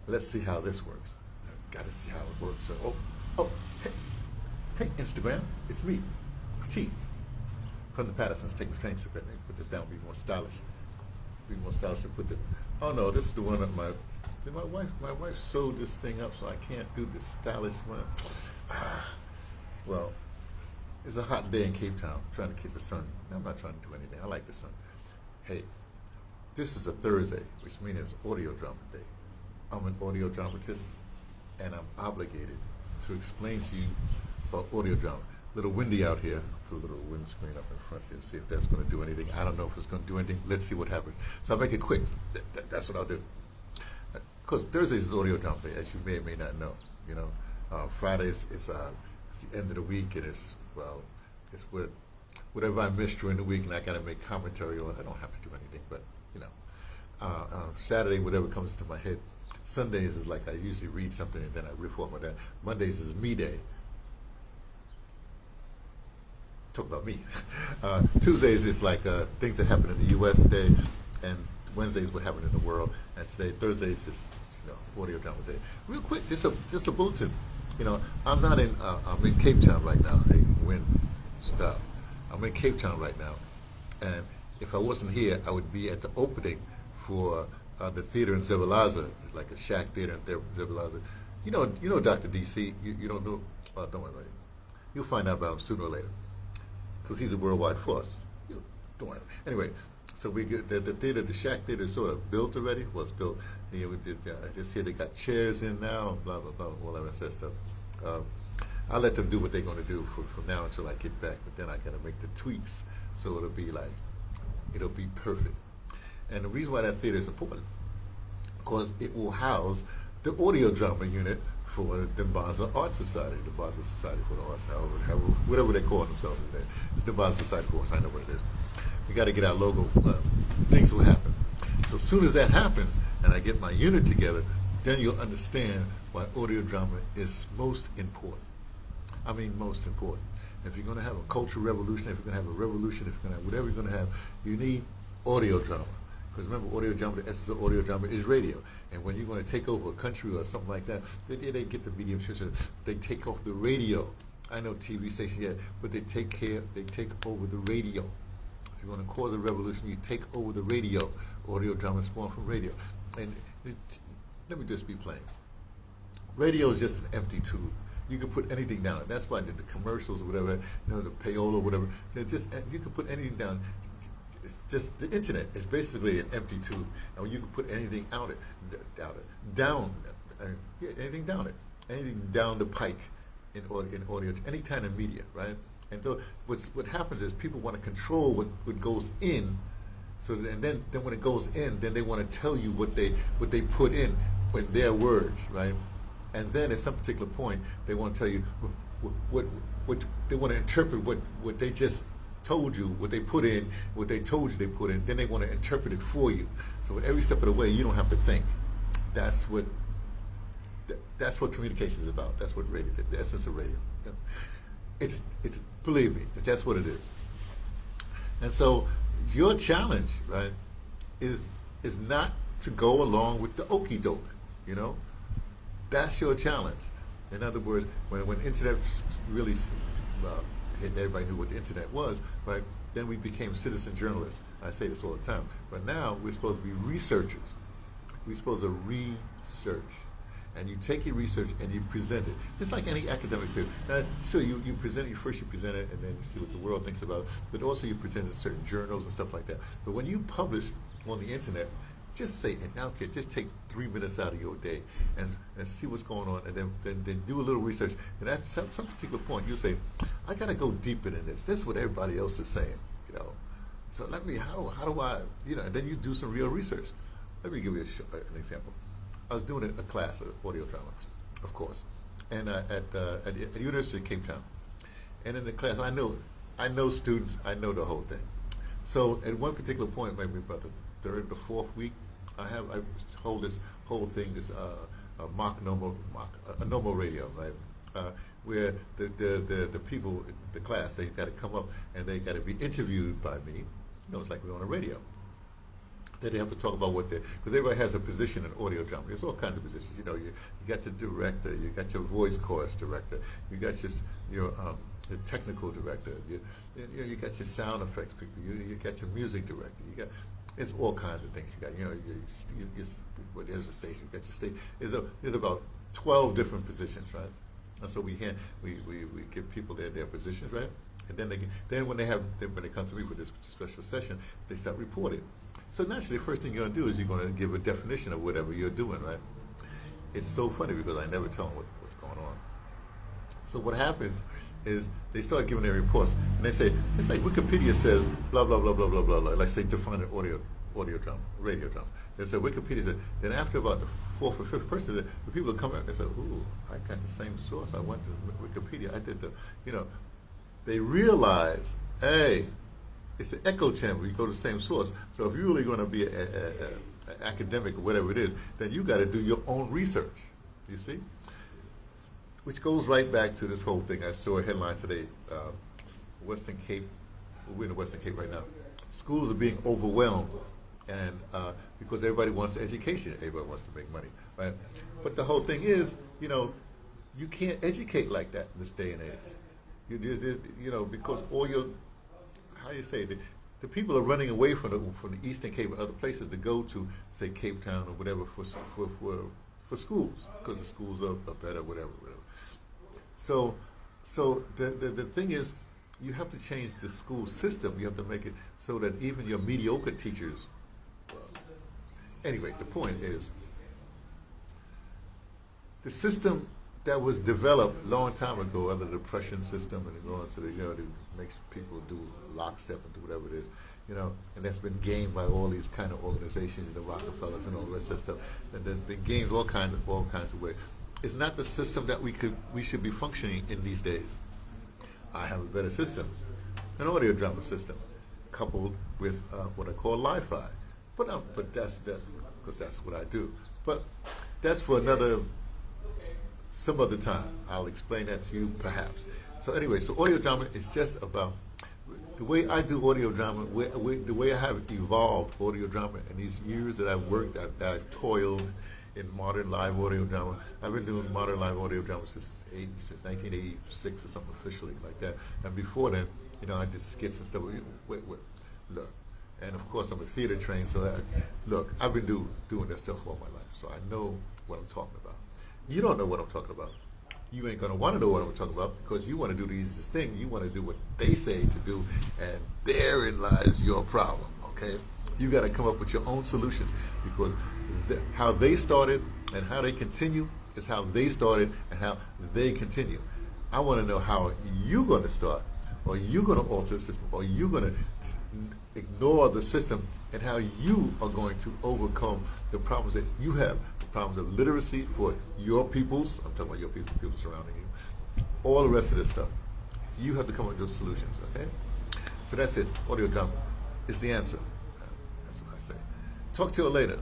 let's see how this works. Got to see how it works. So, hey, hey, Instagram, it's me, T, from the Patterson's Taking the Train to Tibet. Let me put this down, be more stylish. Be more stylish to put the. Oh no, this is the one that my wife sewed this thing up, so I can't do the stylish one. Well, it's a hot day in Cape Town. I'm trying to keep the sun. I'm not trying to do anything. I like the sun. Hey, this is a Thursday, which means it's audio drama day. I'm an audio dramatist, and I'm obligated to explain to you about audio drama. A little windy out here. Put a little windscreen up in front here, see if that's going to do anything. I don't know if it's going to do anything. Let's see what happens. So I'll make it quick. That's what I'll do. Because Thursdays is audio drama day, as you may or may not know. You know, Fridays is it's the end of the week, and it's whatever I missed during the week, and I got to make commentary on. I don't have to do anything, but you know, Saturday, whatever comes to my head. Sundays is like I usually read something and then I riff off of that. Mondays is me day. Talk about me. Tuesdays is like things that happen in the U.S. day, and Wednesdays what happened in the world, and today Thursdays is audio drama day. Real quick, just a bulletin. You know, I'm in Cape Town right now. Hey, wind, stop. I'm in Cape Town right now, and if I wasn't here, I would be at the opening for the theater in Zebalaza, like a shack theater in Zebalaza. You know Dr. DC. You don't know? Don't worry about it. You'll find out about him sooner or later, because he's a worldwide force. Don't worry. Anyway, so we get the theater, the shack theater, is sort of built already. Was built. I just hear they got chairs in now. Blah blah blah. All that stuff. I'll let them do what they're going to do from now until I get back. But then I got to make the tweaks so it'll be perfect. And the reason why that theater is important, because it will house the audio drama unit for the Dimbaza Art Society, the Dimbaza Society for the Arts, whatever they call themselves today. It's the Dimbaza Society for Arts, I know what it is. We got to get our logo, things will happen. So as soon as that happens, and I get my unit together, then you'll understand why audio drama is most important. I mean most important. If you're going to have a cultural revolution, if you're going to have a revolution, if you're going to have whatever you're going to have, you need audio drama. Because remember, audio drama, the essence of audio drama is radio. And when you're going to take over a country or something like that, they get the medium structure. They take off the radio. I know TV stations, yeah, but they take over the radio. If you're going to cause a revolution, you take over the radio. Audio drama is born from radio. And let me just be plain. Radio is just an empty tube. You can put anything down. That's why the commercials or whatever, the payola or whatever, you can put anything down. It's just the internet is basically an empty tube, and you can put anything anything down the pike in audio, any kind of media, right? And so what happens is people want to control what goes in, and then when it goes in, then they want to tell you what they put in their words, right? And then at some particular point, they want to tell you what they want to interpret what they just told you, what they put in, what they told you they put in, then they want to interpret it for you. So every step of the way, you don't have to think. That's what communication is about. That's what radio, the essence of radio. It's believe me, that's what it is. And so your challenge, right, is not to go along with the okie doke, That's your challenge. In other words, when internet really everybody knew what the internet was, right? Then we became citizen journalists. I say this all the time. But now we're supposed to be researchers. We're supposed to research. And you take your research and you present it. Just like any academic do. Now, so you present it, first you present it, and then you see what the world thinks about it. But also you present it in certain journals and stuff like that. But when you publish on the internet, just say, and now okay, just take 3 minutes out of your day and see what's going on, and then do a little research. And at some particular point, you say, I got to go deeper than this. This is what everybody else is saying, So how do I, and then you do some real research. Let me give you an example. I was doing a class of audio drama, of course, and at the University of Cape Town. And in the class, I know students, I know the whole thing. So at one particular point, maybe about the third or fourth week, I hold this whole thing, this normal radio, right? Where the people, the class, they got to come up and they got to be interviewed by me. It's like we're on a radio. Then they have to talk about what they, because everybody has a position in audio drama. There's all kinds of positions. You know, you got your director, you got your voice chorus director, you got your technical director, you got your sound effects people, you got your music director, you got, it's all kinds of things you got. You know, well, there's a station, you got your station. There's about 12 different positions, right? And so we give people their positions, right? And then when they come to me with this special session, they start reporting. So naturally, the first thing you're going to do is you're going to give a definition of whatever you're doing, right? It's so funny because I never tell them what's going on. So what happens is they start giving their reports, and they say, it's like Wikipedia says, blah, blah, blah, blah, blah, blah, blah. Like say define an audio drama, radio drama. They say Wikipedia said, then after about the fourth or fifth person, the people come out and they say, ooh, I got the same source. I went to Wikipedia. I did they realize, hey, it's an echo chamber. You go to the same source. So if you're really going to be an academic or whatever it is, then you got to do your own research. You see? Which goes right back to this whole thing. I saw a headline today. Western Cape, we're in the Western Cape right now. Schools are being overwhelmed, and because everybody wants education, everybody wants to make money, right? But the whole thing is, you can't educate like that in this day and age. Because all your, how you say, the people are running away from the Eastern Cape and other places to go to, say, Cape Town or whatever for schools, because the schools are better, whatever. So the thing is, you have to change the school system. You have to make it so that even your mediocre teachers. Anyway, the point is, the system that was developed a long time ago under the Depression system, and it goes to it makes people do lockstep and do whatever it is, and that's been gained by all these kind of organizations, the Rockefellers and all the rest of that stuff. And there's been gained all kinds of ways. It's not the system that we should be functioning in these days. I have a better system, an audio drama system, coupled with what I call li-fi. But that's because that's what I do. But that's for some other time. I'll explain that to you perhaps. So anyway, so audio drama is just about the way I do audio drama, the way I have evolved audio drama in these years that I've worked, I've toiled in modern live audio drama. I've been doing modern live audio drama since 1986 or something officially like that. And before then, I did skits and stuff. Wait, look. And of course, I'm a theater trained, so I've been doing that stuff all my life, so I know what I'm talking about. You don't know what I'm talking about. You ain't gonna want to know what I'm talking about because you want to do this thing. You want to do what they say to do, and therein lies your problem. Okay, you got to come up with your own solutions because how they started and how they continue is how they started and how they continue. I want to know how you're going to start, or you're going to alter the system, or you're going to ignore the system, and how you are going to overcome the problems that you have, the problems of literacy for your peoples. I'm talking about your people surrounding you, all the rest of this stuff. You have to come up with those solutions, okay? So that's it. Audio drama is the answer. That's what I say. Talk to you later.